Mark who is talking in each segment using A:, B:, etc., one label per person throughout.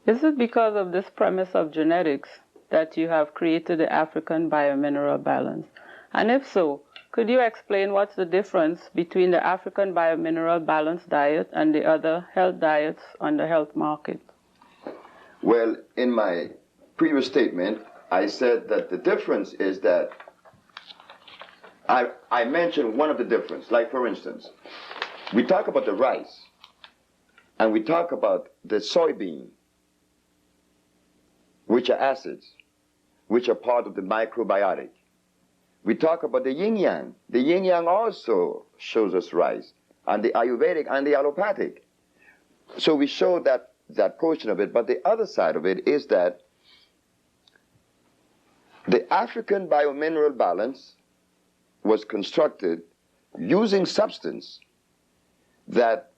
A: Is it because of this premise of genetics that you have created the African biomineral balance? And if so, could you explain what's the difference between the African biomineral balance diet and the other health diets on the health market?
B: Well, in my previous statement, I said that the difference is that I mentioned one of the difference. Like, for instance, we talk about the rice, and we talk about the soybean, which are acids, which are part of the microbiotic. We talk about the yin-yang. The yin-yang also shows us rice, and the Ayurvedic and the allopathic. So we show that portion of it, but the other side of it is that the African biomineral balance was constructed using substance that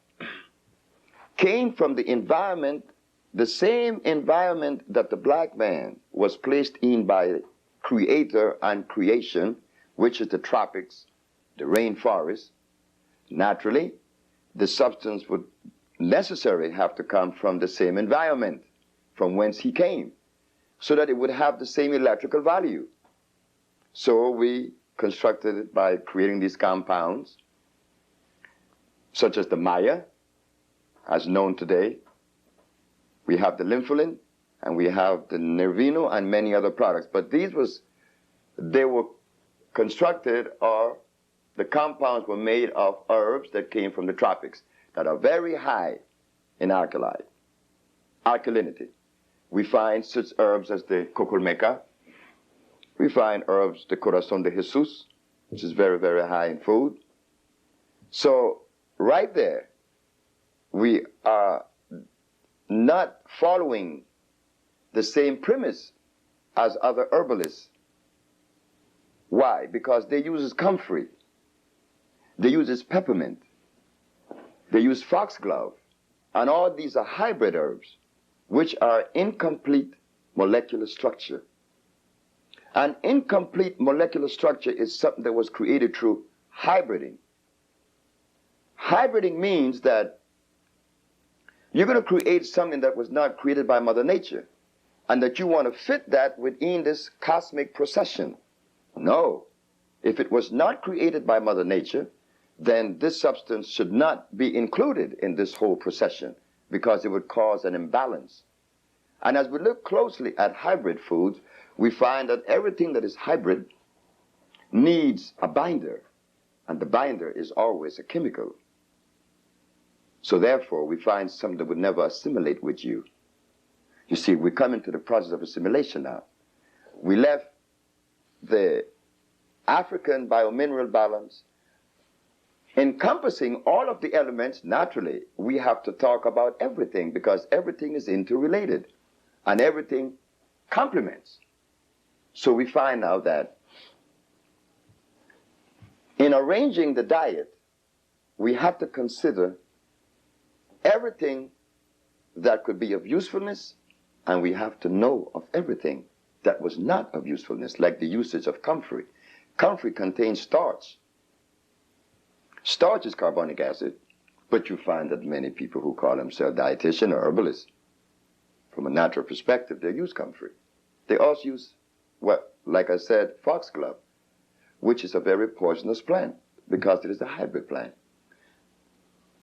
B: came from the environment, the same environment that the black man was placed in by creator and creation, which is the tropics, the rainforest. Naturally, the substance would necessarily have to come from the same environment from whence he came, so that it would have the same electrical value. So we constructed it by creating these compounds, such as the Maya, as known today. We have the lympholin, and we have the Nervino, and many other products. But they were constructed, or the compounds were made of herbs that came from the tropics that are very high in alkalinity. We find such herbs as the Cocolmeca. We find herbs, the Corazon de Jesus, which is very, very high in food. So right there, we are not following the same premise as other herbalists. Why? Because they use comfrey, they use peppermint, they use foxglove, and all these are hybrid herbs, which are incomplete molecular structure. An incomplete molecular structure is something that was created through hybriding. Hybriding means that you're going to create something that was not created by Mother Nature, and that you want to fit that within this cosmic procession. No. If it was not created by Mother Nature, then this substance should not be included in this whole procession, because it would cause an imbalance. And as we look closely at hybrid foods, we find that everything that is hybrid needs a binder, and the binder is always a chemical. So therefore, we find something that would never assimilate with you. You see, we come into the process of assimilation now. We left the African biomineral balance encompassing all of the elements. Naturally, we have to talk about everything, because everything is interrelated and everything complements. So we find now that in arranging the diet, we have to consider everything that could be of usefulness, and we have to know of everything that was not of usefulness, like the usage of comfrey. Comfrey contains starch. Starch is carbonic acid, but you find that many people who call themselves dietitian or herbalists, from a natural perspective, they use comfrey. They also use, well, like I said, foxglove, which is a very poisonous plant, because it is a hybrid plant.